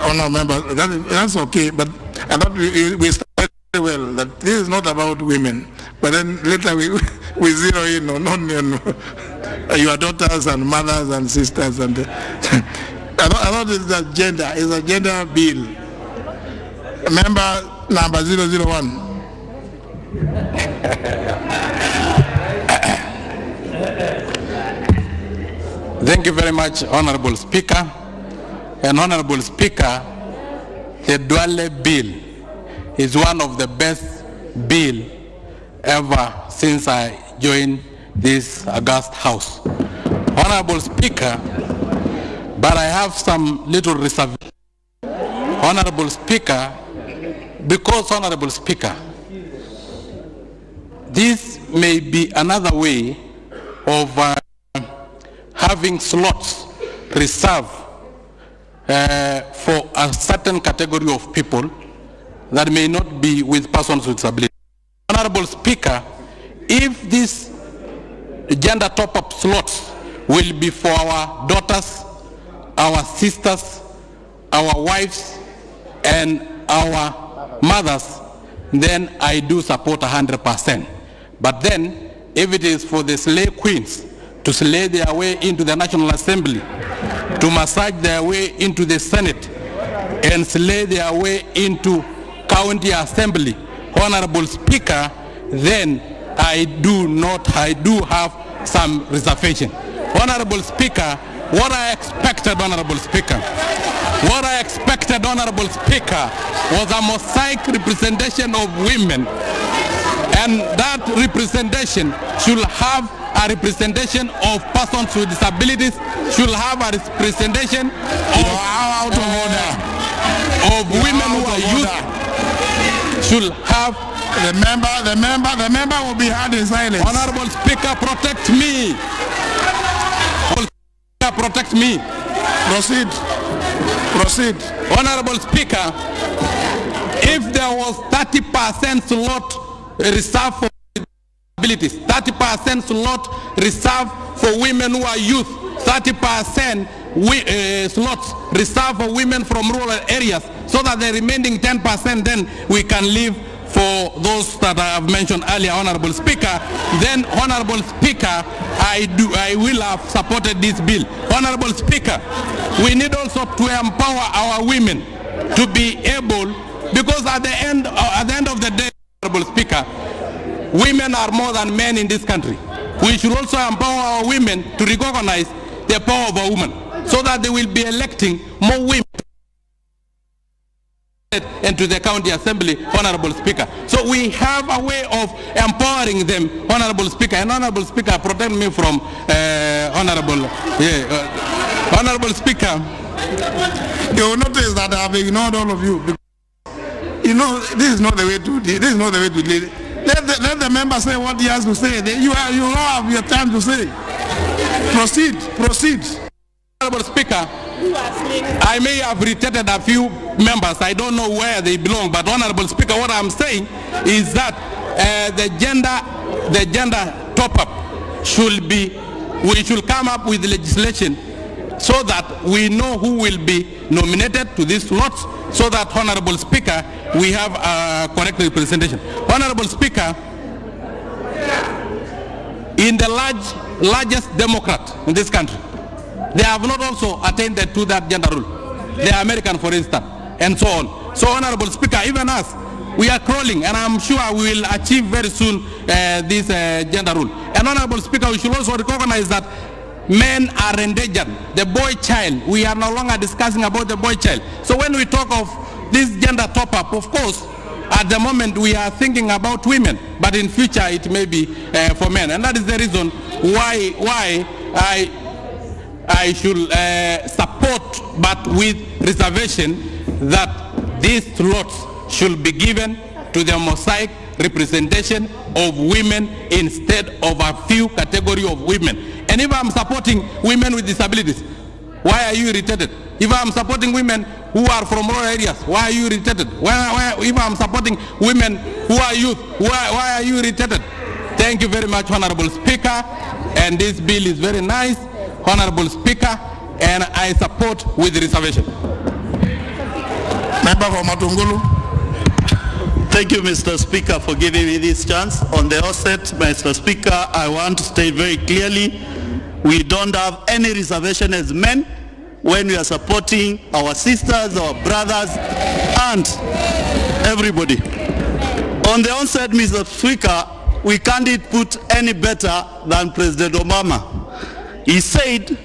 Honourable member, that's okay, but I thought we started well that this is not about women, but then later we zero in on your daughters and mothers and sisters, and I thought it's a gender bill. Member number 001. Thank you very much, Honorable Speaker. And Honorable Speaker, the Duale bill is one of the best bill ever since I joined this august house. Honorable Speaker, but I have some little reservation. Honorable Speaker, because Honorable Speaker, this may be another way of having slots reserved for a certain category of people that may not be with persons with disability. Honorable Speaker, if these gender top-up slots will be for our daughters, our sisters, our wives, and our mothers, then I do support 100%. But then, if it is for the slave queens to slay their way into the National Assembly, to massage their way into the Senate, and slay their way into County Assembly, Honorable Speaker, then I do have some reservation. Honorable Speaker, what I expected, Honorable Speaker, was a mosaic representation of women, and that representation should have a representation of persons with disabilities, should have a representation of women who are youth, should have the member will be heard in silence. Honorable Speaker, protect me. Protect me. Proceed. Honorable Speaker, if there was 30% slot reserved for disabilities, 30% slot reserved for women who are youth, 30% slots reserved for women from rural areas, so that the remaining 10% then we can leave for those that I have mentioned earlier, Honorable Speaker, then Honorable Speaker, I will have supported this bill. Honorable Speaker, we need also to empower our women to be able, because at the end of the day, Honorable Speaker, women are more than men in this country. We should also empower our women to recognize the power of a woman, so that they will be electing more women into the County Assembly, Honorable Speaker. So we have a way of empowering them, Honorable Speaker. And Honorable Speaker, protect me from Honorable Speaker. You will notice that I have ignored all of you. You know, this is not the way to lead. Let the member say what he has to say. You all have your time to say. Proceed. Honorable Speaker, I may have irritated a few members. I don't know where they belong, but Honorable Speaker, what I'm saying is that the gender top-up we should come up with legislation so that we know who will be nominated to these slots, so that, Honorable Speaker, we have a correct representation. Honorable Speaker, in the largest Democrat in this country, they have not also attained to that gender rule. They are American, for instance, and so on. So, Honorable Speaker, even us, we are crawling, and I'm sure we will achieve very soon this gender rule. And Honorable Speaker, we should also recognize that men are endangered. The boy child, we are no longer discussing about the boy child. So when we talk of this gender top-up, of course, at the moment we are thinking about women, but in future it may be for men. And that is the reason why I should support, but with reservation, that these slots should be given to the mosaic representation of women instead of a few category of women. And if I'm supporting women with disabilities, why are you irritated? If I'm supporting women who are from rural areas, why are you irritated? If I'm supporting women who are youth, why are you irritated? Thank you very much, Honorable Speaker. And this bill is very nice, Honorable Speaker, and I support with reservation. Member for Matungulu. Thank you, Mr. Speaker, for giving me this chance. On the outset, Mr. Speaker, I want to state very clearly, we don't have any reservation as men when we are supporting our sisters, our brothers, and everybody. On the onset, Mr. Speaker, we can't put any better than President Obama. He said,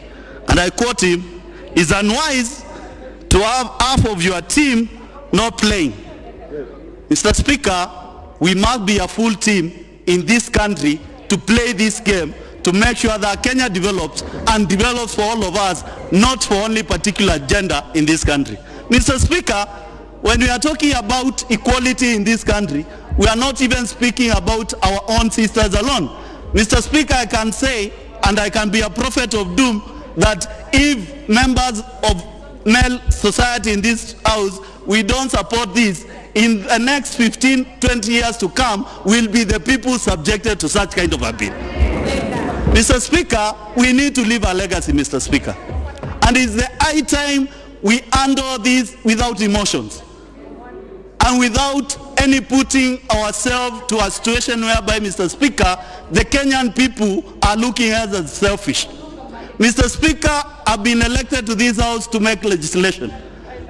and I quote him, "It's unwise to have half of your team not playing." Mr. Speaker, we must be a full team in this country to play this game, to make sure that Kenya develops and develops for all of us, not for only particular gender in this country. Mr. Speaker, when we are talking about equality in this country, we are not even speaking about our own sisters alone. Mr. Speaker, I can say, and I can be a prophet of doom, that if members of male society in this house, we don't support this, in the next 15, 20 years to come, will be the people subjected to such kind of a bill. Mr. Speaker, we need to leave a legacy, Mr. Speaker. And it's the high time we handle this without emotions and without any putting ourselves to a situation whereby, Mr. Speaker, the Kenyan people are looking at us as selfish. Mr. Speaker, I've been elected to this house to make legislation.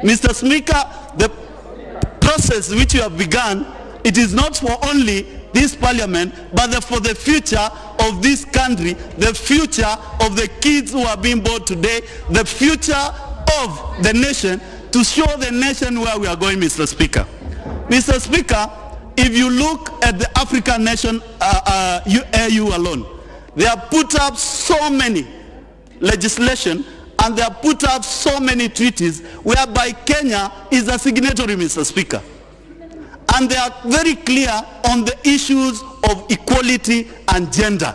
Mr. Speaker, the process which you have begun, it is not for only this parliament, but for the future of this country, the future of the kids who are being born today, the future of the nation, to show the nation where we are going, Mr. Speaker. Mr. Speaker, if you look at the African nation, AU alone, they have put up so many legislation and they have put up so many treaties whereby Kenya is a signatory, Mr. Speaker. And they are very clear on the issues of equality and gender.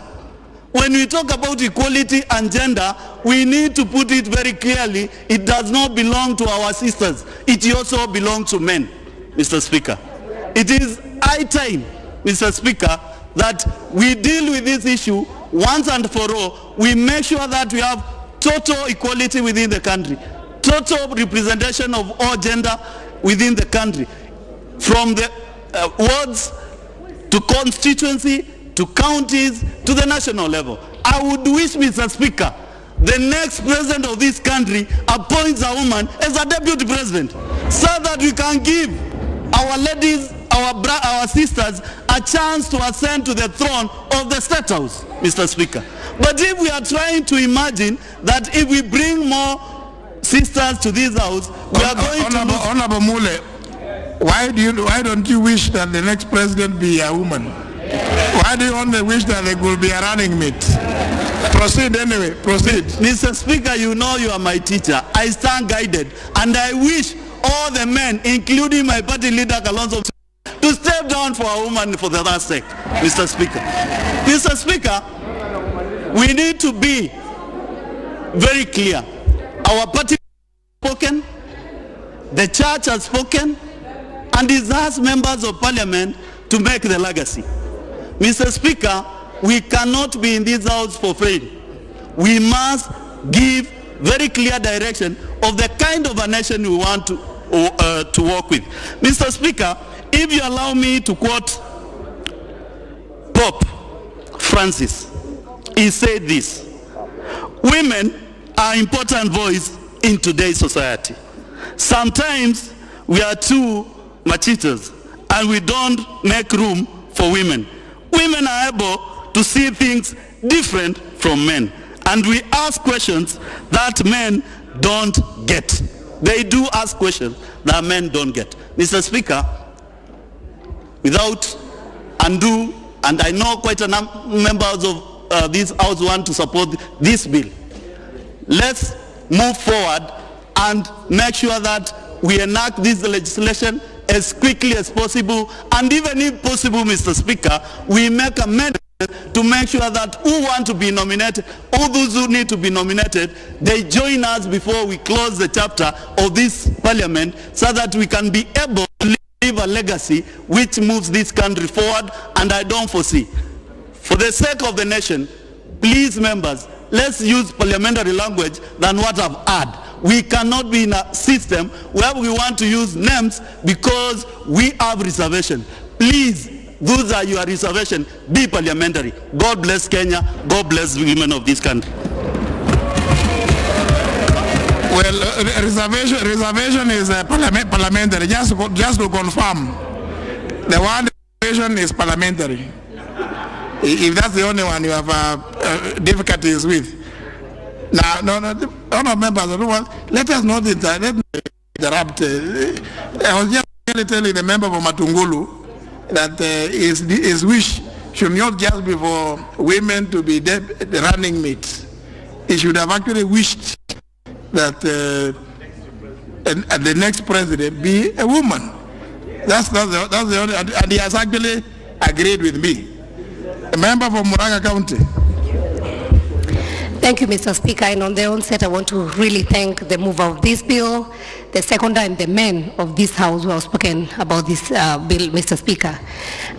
When we talk about equality and gender, we need to put it very clearly. It does not belong to our sisters. It also belongs to men, Mr. Speaker. It is high time, Mr. Speaker, that we deal with this issue once and for all. We make sure that we have total equality within the country, total representation of all gender within the country, from the wards to constituency to counties to the national level. I would wish, Mr. Speaker, the next president of this country appoints a woman as a deputy president, so that we can give our ladies, our sisters, a chance to ascend to the throne of the State House, Mr. Speaker. But if we are trying to imagine that if we bring more sisters to this house, we are going to lose... Honorable Mule, why don't you wish that the next president be a woman? Why do you only wish that there will be a running mate? Proceed anyway, proceed. Mr. Speaker, you know you are my teacher. I stand guided, and I wish all the men, including my party leader, Kalonzo, to step down for a woman for that sake, Mr. Speaker. Mr. Speaker, we need to be very clear. Our party has spoken, the church has spoken, and it has members of parliament to make the legacy. Mr. Speaker, we cannot be in this house for free. We must give very clear direction of the kind of a nation we want to work with. Mr. Speaker, if you allow me to quote Pope Francis, he said this: women are an important voice in today's society. Sometimes we are too machistas and we don't make room for women. Women are able to see things different from men, and we ask questions that men don't get. They do ask questions that men don't get. Mr. Speaker, without undue, and I know quite a number of members of this house want to support this bill, let's move forward and make sure that we enact this legislation as quickly as possible, and even if possible, Mr. Speaker, we make amendments to make sure that who want to be nominated, all those who need to be nominated, they join us before we close the chapter of this parliament, so that we can be able to leave a legacy which moves this country forward. And I don't foresee, for the sake of the nation, please members, let's use parliamentary language than what I've had. We cannot be in a system where we want to use names because we have reservation. Please, those are your reservation. Be parliamentary. God bless Kenya. God bless the women of this country. Well, reservation is parliamentary. Just to confirm, the one reservation is parliamentary. If that's the only one you have difficulties with. Now, no, members, let us not interrupt. I was just telling the member from Matungulu that his wish should not just be for women to be the running mates. He should have actually wished that the next president be a woman. That's the only, and he has actually agreed with me. A member from Muranga County. Thank you, Mr. Speaker. And on the onset, I want to really thank the mover of this bill, the seconder, and the men of this House who have spoken about this bill, Mr. Speaker.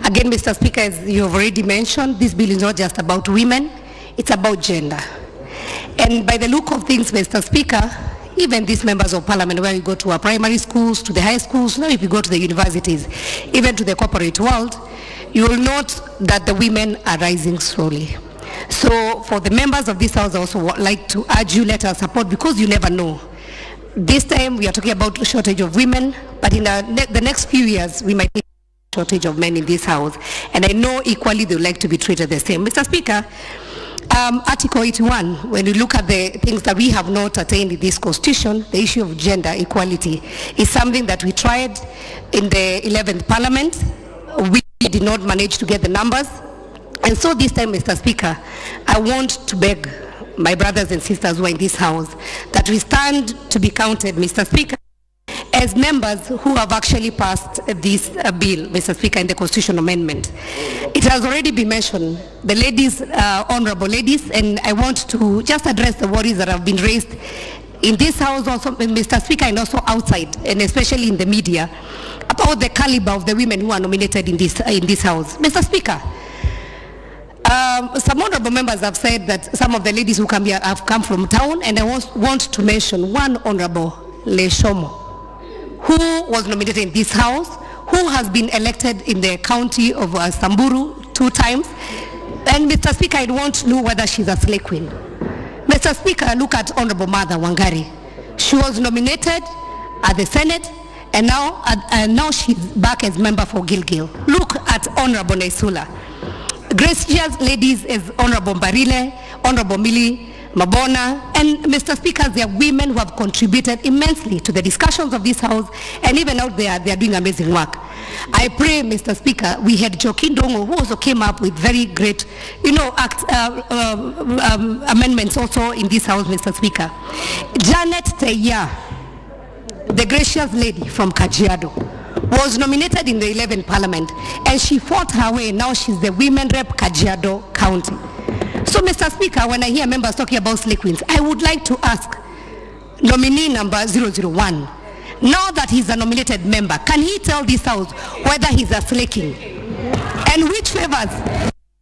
Again, Mr. Speaker, as you have already mentioned, this bill is not just about women, it's about gender. And by the look of things, Mr. Speaker, even these members of parliament, where we go to our primary schools, to the high schools, now if you go to the universities, even to the corporate world, you will note that the women are rising slowly. So for the members of this House, I also would like to urge you, let us support, because you never know. This time we are talking about a shortage of women, but in the next few years, we might need a shortage of men in this House. And I know equally they would like to be treated the same. Mr. Speaker, Article 81, when you look at the things that we have not attained in this Constitution, the issue of gender equality is something that we tried in the 11th Parliament. We did not manage to get the numbers. And so this time, Mr. Speaker, I want to beg my brothers and sisters who are in this House that we stand to be counted, Mr. Speaker, as members who have actually passed this bill, Mr. Speaker, in the Constitutional Amendment. It has already been mentioned, the ladies, honorable ladies, and I want to just address the worries that have been raised in this House also, Mr. Speaker, and also outside, and especially in the media, about the caliber of the women who are nominated in this House. Mr. Speaker, some honorable members have said that some of the ladies who come here have come from town, and I want to mention one honorable, Leshomo, who was nominated in this House, who has been elected in the county of Samburu 2 times. And Mr. Speaker, I want to know whether she's a slay queen. Mr. Speaker, look at Honorable Mother Wangari. She was nominated at the Senate, and now she's back as member for Gilgil. Look at Honorable Naisula. Gracious ladies as Honorable Barile, Honorable Millie Mabona, and Mr. Speaker, there are women who have contributed immensely to the discussions of this House, and even out there, they are doing amazing work. I pray, Mr. Speaker, we had Joaquin Dongo, who also came up with very great, amendments also in this House, Mr. Speaker. Janet Teya, the gracious lady from Kajiado, was nominated in the 11th Parliament, and she fought her way. Now she's the women rep Kajiado County. So, Mr. Speaker, when I hear members talking about slay queens, I would like to ask nominee number 001, now that he's a nominated member, can he tell this House whether he's a slay king? And which favors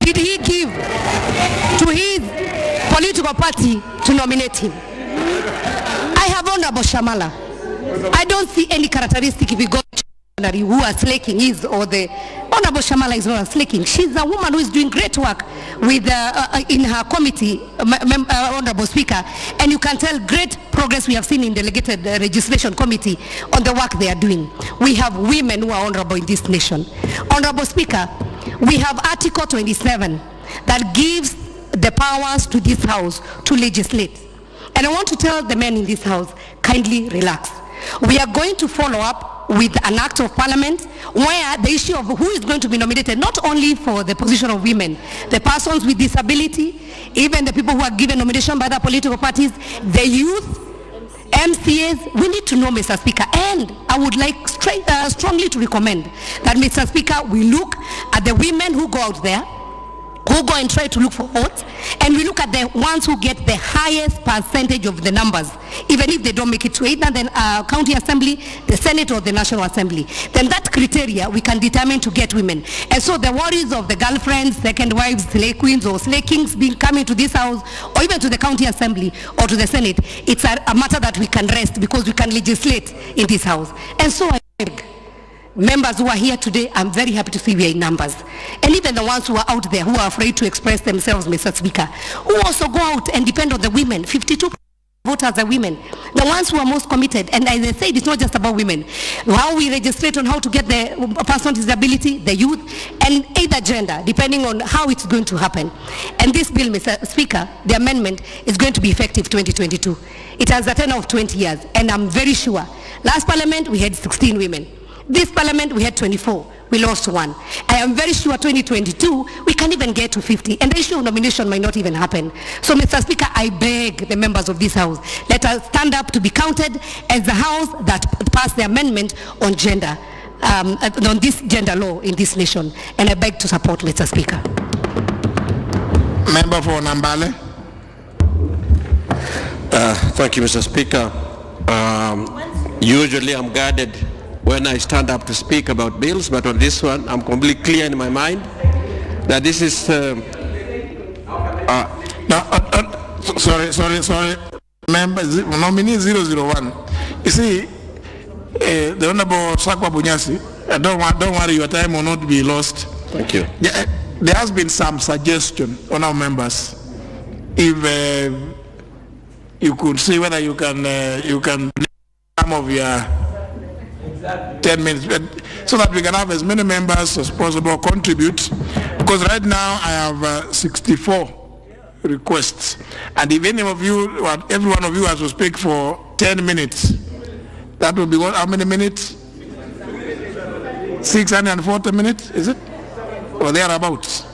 did he give to his political party to nominate him? I have Honorable Shamala. I don't see any characteristic if we go to who are slaking is, or the Honorable Shamala is not a slaking. She's a woman who is doing great work with in her committee, Honorable Speaker, and you can tell great progress we have seen in delegated legislation committee on the work they are doing. We have women who are honorable in this nation. Honorable Speaker, we have Article 27 that gives the powers to this House to legislate. And I want to tell the men in this House, kindly relax. We are going to follow up with an act of parliament where the issue of who is going to be nominated, not only for the position of women, the persons with disability, even the people who are given nomination by the political parties, the youth, MCAs, we need to know, Mr. Speaker. And I would like strongly to recommend that, Mr. Speaker, we look at the women who go out there, who go and try to look for votes, and we look at the ones who get the highest percentage of the numbers, even if they don't make it to either the county assembly, the Senate, or the National Assembly. Then that criteria we can determine to get women. And so the worries of the girlfriends, second wives, slay queens, or slay kings being coming to this house, or even to the county assembly or to the Senate, it's a matter that we can rest because we can legislate in this house. And so I beg members who are here today, I'm very happy to see we are in numbers. And even the ones who are out there who are afraid to express themselves, Mr. Speaker, who also go out and depend on the women. 52 voters are women, the ones who are most committed. And as I said, it's not just about women. How we legislate on how to get the person with disability, the youth, and either gender, depending on how it's going to happen. And this bill, Mr. Speaker, the amendment is going to be effective 2022. It has a tenure of 20 years, and I'm very sure. Last parliament, we had 16 women. This parliament, we had 24. We lost one. I am very sure 2022, we can even get to 50. And the issue of nomination might not even happen. So, Mr. Speaker, I beg the members of this house, let us stand up to be counted as the house that passed the amendment on gender, on this gender law in this nation. And I beg to support, Mr. Speaker. Member for Nambale. Thank you, Mr. Speaker. Usually I'm guarded when I stand up to speak about bills, but on this one, I'm completely clear in my mind that this is... sorry. Member, nominee 001. You see, the Honorable Sakwa Bunyasi, don't worry, your time will not be lost. Thank you. There has been some suggestion on our members. If you could see whether you can some of your 10 minutes, so that we can have as many members as possible contribute, because right now I have 64 requests, and if any of you, every one of you has to speak for 10 minutes, that will be what, how many minutes? 640 minutes, is it? Or thereabouts.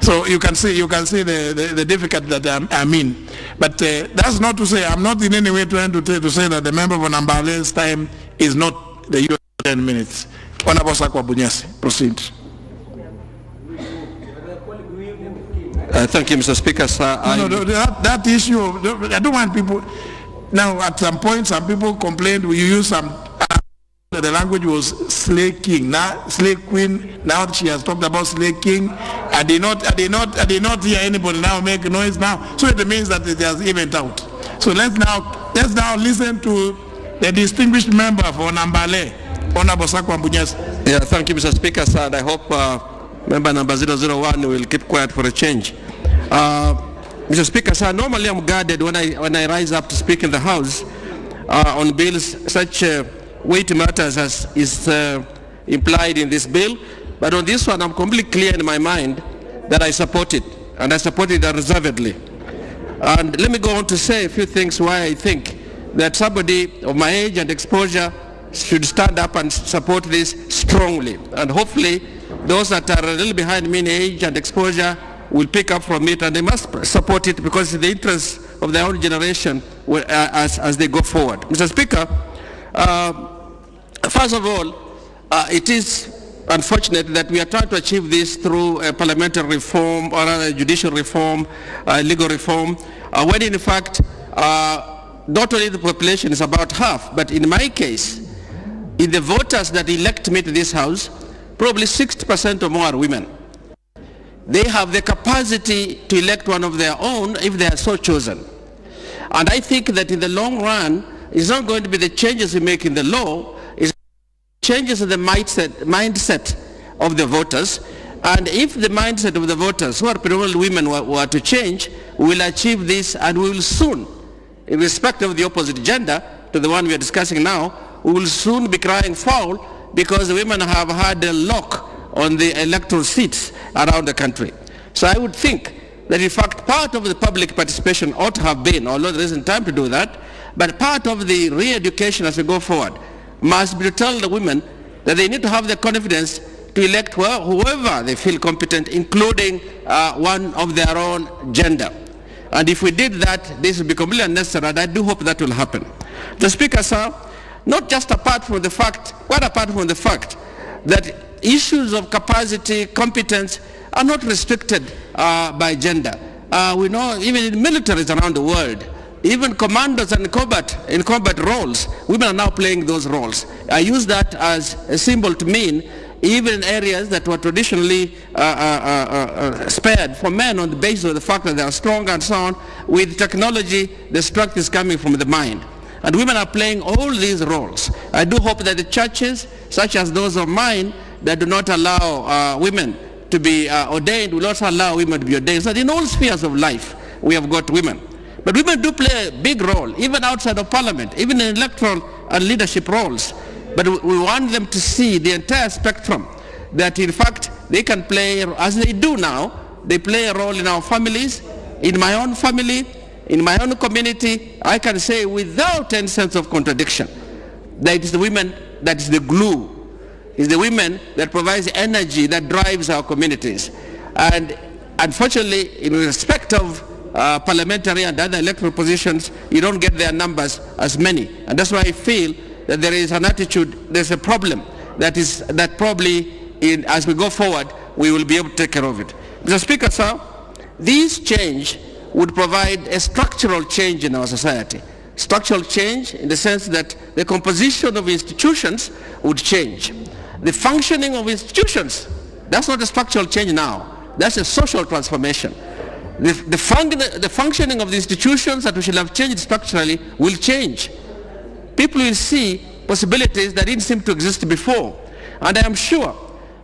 So you can see the difficulty that I'm in. But that's not to say, I'm not in any way trying to say that the member for Nambale's time is not the usual 10 minutes. Honorable Sakwa Bunyasi, proceed. Thank you, Mr. Speaker, sir. That issue, I don't want people, now at some point some people complained we use some, the language was slay king, now slay queen, now she has talked about slay king. I did not hear anybody now make noise now. So it means that it has evened out. So let's now listen to the distinguished member for Nambale, Honorable Sakwa Bunyasi. Yeah, thank you, Mr. Speaker, sir, and I hope member number 001 will keep quiet for a change. Mr. Speaker, sir, normally I'm guarded when I rise up to speak in the House on bills such weighty matters as is implied in this bill. But on this one, I'm completely clear in my mind that I support it, and I support it unreservedly. And let me go on to say a few things why I think that somebody of my age and exposure should stand up and support this strongly. And hopefully, those that are a little behind me in age and exposure will pick up from it, and they must support it because it's the interest of their own generation as they go forward. Mr. Speaker, first of all, it is unfortunate that we are trying to achieve this through a parliamentary reform or a judicial reform, legal reform, when in fact, not only the population is about half, but in my case, in the voters that elect me to this House, probably 60% or more are women. They have the capacity to elect one of their own if they are so chosen. And I think that in the long run, it's not going to be the changes we make in the law, it's changes in the mindset of the voters. And if the mindset of the voters, who are predominantly women, were to change, we will achieve this, and we will soon, irrespective of the opposite gender to the one we are discussing now, we will soon be crying foul because the women have had a lock on the electoral seats around the country. So I would think that in fact part of the public participation ought to have been, although there isn't time to do that, but part of the re-education as we go forward must be to tell the women that they need to have the confidence to elect whoever they feel competent, including one of their own gender. And if we did that, this would be completely unnecessary, and I do hope that will happen. The Speaker, sir, not just apart from the fact, quite apart from the fact that issues of capacity, competence are not restricted by gender. We know even in militaries around the world, even commandos and in combat roles, women are now playing those roles. I use that as a symbol to mean even in areas that were traditionally spared for men on the basis of the fact that they are strong and so on, with technology, the strength is coming from the mind. And women are playing all these roles. I do hope that the churches, such as those of mine, that do not allow women to be ordained, will also allow women to be ordained. So in all spheres of life, we have got women. But women do play a big role, even outside of parliament, even in electoral and leadership roles. But we want them to see the entire spectrum, that in fact they can play, as they do now, they play a role in our families, in my own family, in my own community. I can say without any sense of contradiction that it is the women that is the glue. It's the women that provides the energy that drives our communities. And unfortunately, in respect of parliamentary and other electoral positions, you don't get their numbers as many. And that's why I feel that there is an attitude, there's a problem that probably as we go forward, we will be able to take care of it. Mr. Speaker, sir, this change would provide a structural change in our society. Structural change in the sense that the composition of institutions would change. The functioning of institutions, that's not a structural change now. That's a social transformation. The functioning of the institutions that we should have changed structurally will change. People will see possibilities that didn't seem to exist before. And I am sure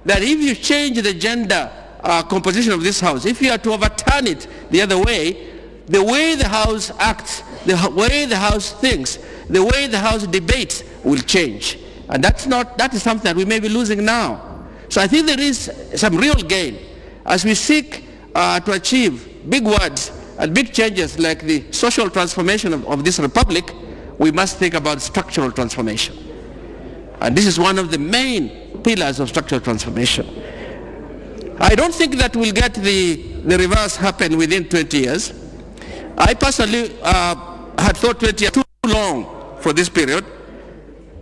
that if you change the gender composition of this House, if you are to overturn it the other way, the way the House acts, the way the House thinks, the way the House debates will change. And that is something that we may be losing now. So I think there is some real gain as we seek to achieve big words and big changes like the social transformation of this republic. We must think about structural transformation. And this is one of the main pillars of structural transformation. I don't think that we'll get the reverse happen within 20 years. I personally had thought 20 years too long for this period,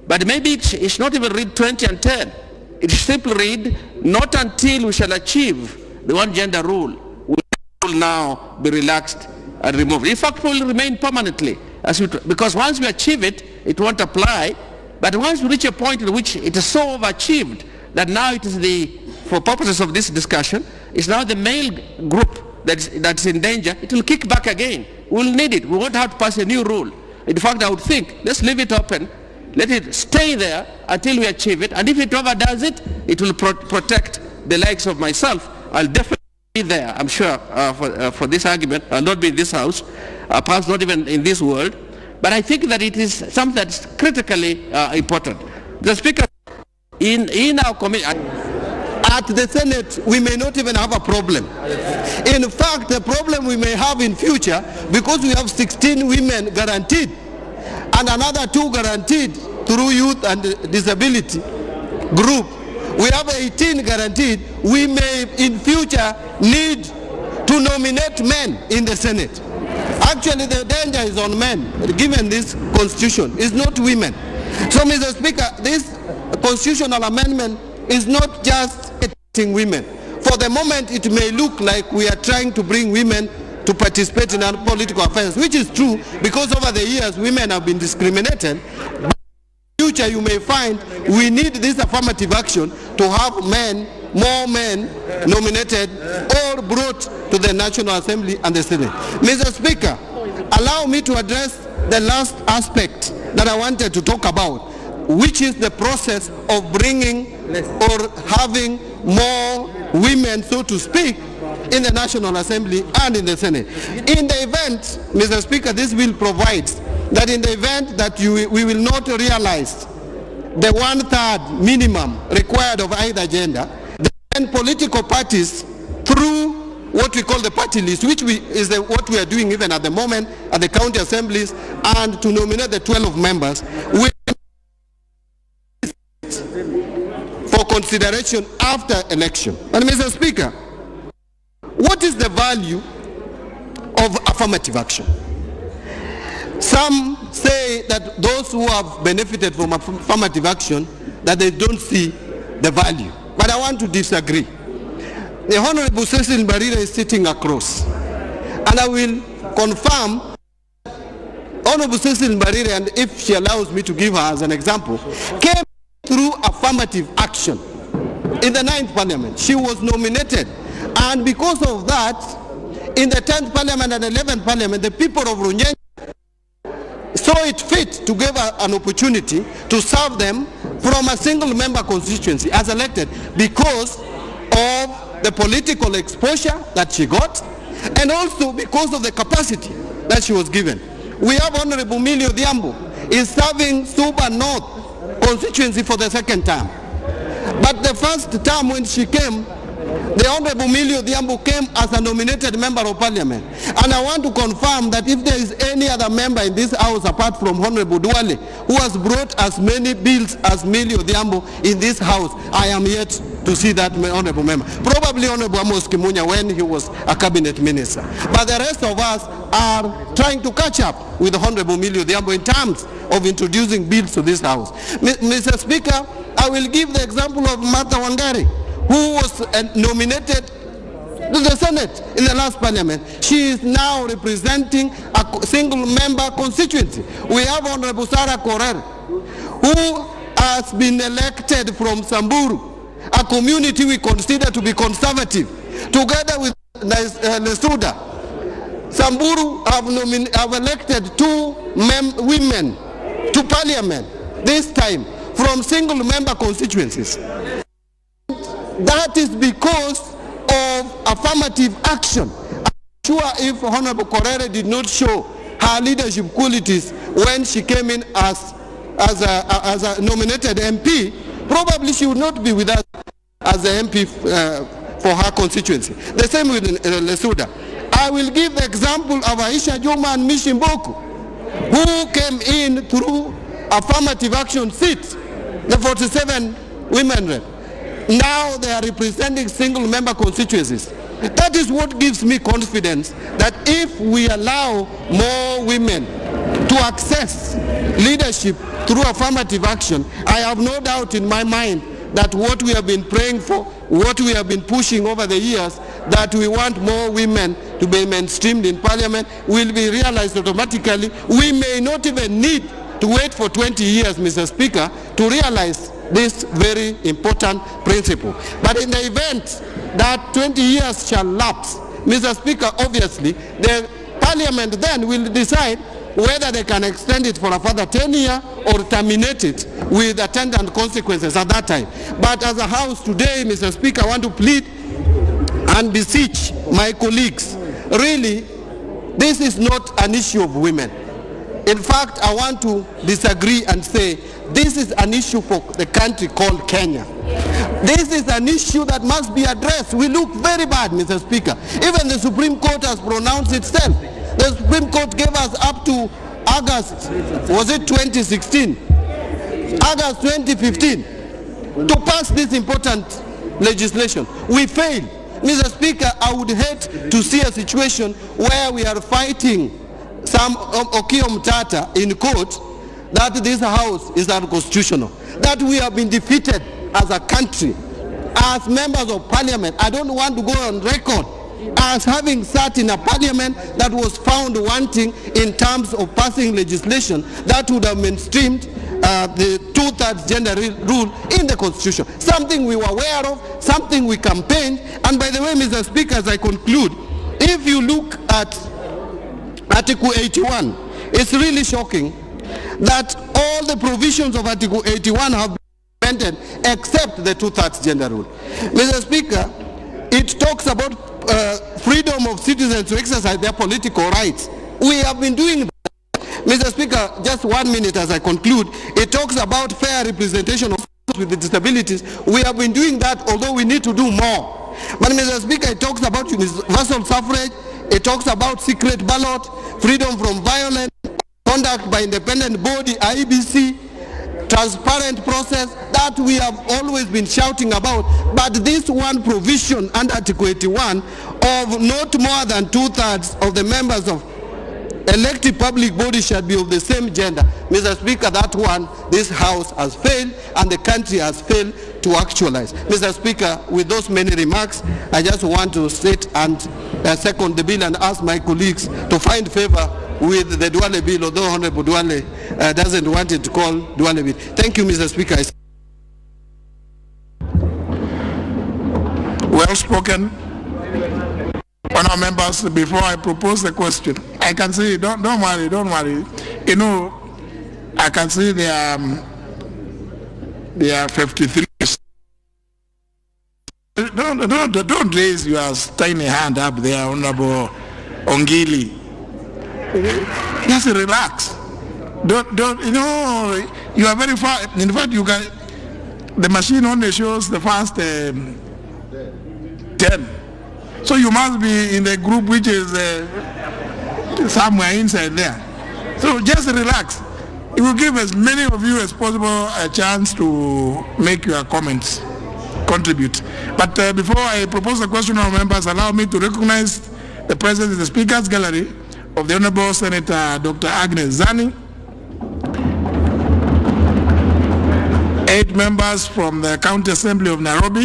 but maybe it's not even read 20 and 10. It should simply read, not until we shall achieve the one gender rule will now be relaxed and removed. In fact, it will remain permanently, because once we achieve it, it won't apply. But once we reach a point in which it is so overachieved that now it is for purposes of this discussion, it's now the male group that's in danger, it will kick back again. We'll need it. We won't have to pass a new rule. In fact, I would think, let's leave it open, let it stay there until we achieve it. And if it overdoes it, it will protect the likes of myself. I'll definitely be there, I'm sure, for this argument. I'll not be in this House, perhaps not even in this world. But I think that it is something that's critically important. The Speaker, in our committee, at the Senate, we may not even have a problem. In fact, the problem we may have in future, because we have 16 women guaranteed, and another 2 guaranteed through youth and disability group, we have 18 guaranteed. We may in future need to nominate men in the Senate. Actually, the danger is on men, given this constitution. It's not women. So, Mr. Speaker, this constitutional amendment is not just getting women. For the moment, it may look like we are trying to bring women to participate in our political affairs, which is true, because over the years, women have been discriminated. But in the future, you may find we need this affirmative action to have more men nominated or brought to the National Assembly and the Senate. Mr. Speaker, allow me to address the last aspect that I wanted to talk about, which is the process of bringing or having more women, so to speak, in the National Assembly and in the Senate. In the event, Mr. Speaker, this bill provides that in the event that we will not realize the 1/3 minimum required of either gender, then political parties, through what we call the party list, which is what we are doing even at the moment at the county assemblies, and to nominate the 12 members, will for consideration after election. And Mr. Speaker, what is the value of affirmative action? Some say that those who have benefited from affirmative action, that they don't see the value. but I want to disagree. The Honorable Cecil Mbarire is sitting across, and I will confirm Honorable Cecil Mbarire, and if she allows me to give her as an example, came through affirmative action in the 9th Parliament. She was nominated, and because of that, in the 10th Parliament and 11th Parliament, the people of Runyenje saw it fit to give her an opportunity to serve them from a single member constituency as elected because of the political exposure that she got, and also because of the capacity that she was given. We have Honorable Millie Odhiambo is serving Suba North constituency for the 2nd time. But the first time when she came, the Honorable Millie Odhiambo came as a nominated member of Parliament. And I want to confirm that if there is any other member in this House apart from Honorable Duale who has brought as many bills as Millie Odhiambo in this House, I am yet to see that Honorable member. Probably Honorable Amos Kimunya when he was a cabinet minister. But the rest of us are trying to catch up with Honorable Millie Odhiambo in terms of introducing bills to this House. Mr. Speaker, I will give the example of Martha Wangari, who was nominated to the Senate in the last Parliament. She is now representing a single member constituency. We have Honorable Sarah Korer, who has been elected from Samburu, a community we consider to be conservative, together with Lesuda. Samburu have elected 2 women to Parliament, this time from single member constituencies. That is because of affirmative action. I'm sure if Honorable Korere did not show her leadership qualities when she came in as a nominated MP, probably she would not be with us as the MP for her constituency. The same with Lesuda. I will give the example of Aisha Juma and Mishimboku, who came in through affirmative action seats, the 47 women rep. Now they are representing single member constituencies. That is what gives me confidence that if we allow more women to access leadership through affirmative action, I have no doubt in my mind that what we have been praying for, what we have been pushing over the years, that we want more women to be mainstreamed in Parliament, will be realized automatically. We may not even need to wait for 20 years, Mr. Speaker, to realize this very important principle. But in the event that 20 years shall lapse, Mr. Speaker, obviously, the Parliament then will decide whether they can extend it for a further 10 years or terminate it with attendant consequences at that time. But as a House today, Mr. Speaker, I want to plead and beseech my colleagues, really, this is not an issue of women. In fact, I want to disagree and say this is an issue for the country called Kenya. This is an issue that must be addressed. We look very bad, Mr. Speaker. Even the Supreme Court has pronounced itself. The Supreme Court gave us up to August, was it 2016? August 2015, to pass this important legislation. We failed. Mr. Speaker, I would hate to see a situation where we are fighting some Okio Mtata in court that this House is unconstitutional, that we have been defeated as a country, as members of Parliament. I don't want to go on record as having sat in a Parliament that was found wanting in terms of passing legislation that would have mainstreamed the 2/3 gender rule in the Constitution. Something we were aware of, something we campaigned. And by the way, Mr. Speaker, as I conclude, if you look at Article 81, it's really shocking that all the provisions of Article 81 have been implemented except the 2/3 gender rule. Mr. Speaker, it talks about freedom of citizens to exercise their political rights. We have been doing that. Mr. Speaker, just 1 minute as I conclude. It talks about fair representation of persons with disabilities. We have been doing that, although we need to do more. But Mr. Speaker, it talks about universal suffrage. It talks about secret ballot, freedom from violence, conduct by independent body, IEBC, transparent process that we have always been shouting about. But this one provision under Article 81 of not more than 2/3 of the members of elected public bodies shall be of the same gender. Mr. Speaker, that one, this House has failed and the country has failed to actualize. Mr. Speaker, with those many remarks, I just want to state and second the bill and ask my colleagues to find favor with the Duale bill, although Honorable Duale doesn't want it to call Duale bill. Thank you, Mr. Speaker. Well spoken. Honourable members, before I propose the question, I can see, don't worry. You know, I can see there are 53. Don't raise your tiny hand up there, Honourable Ongili. Just relax. Don't, you know, you are very far. In fact, you can, the machine only shows the first 10. So you must be in the group which is somewhere inside there. So just relax. It will give as many of you as possible a chance to make your comments, contribute. But before I propose the question of members, allow me to recognize the presence in the Speaker's Gallery of the Honorable Senator Dr. Agnes Zani, 8 members from the County Assembly of Nairobi,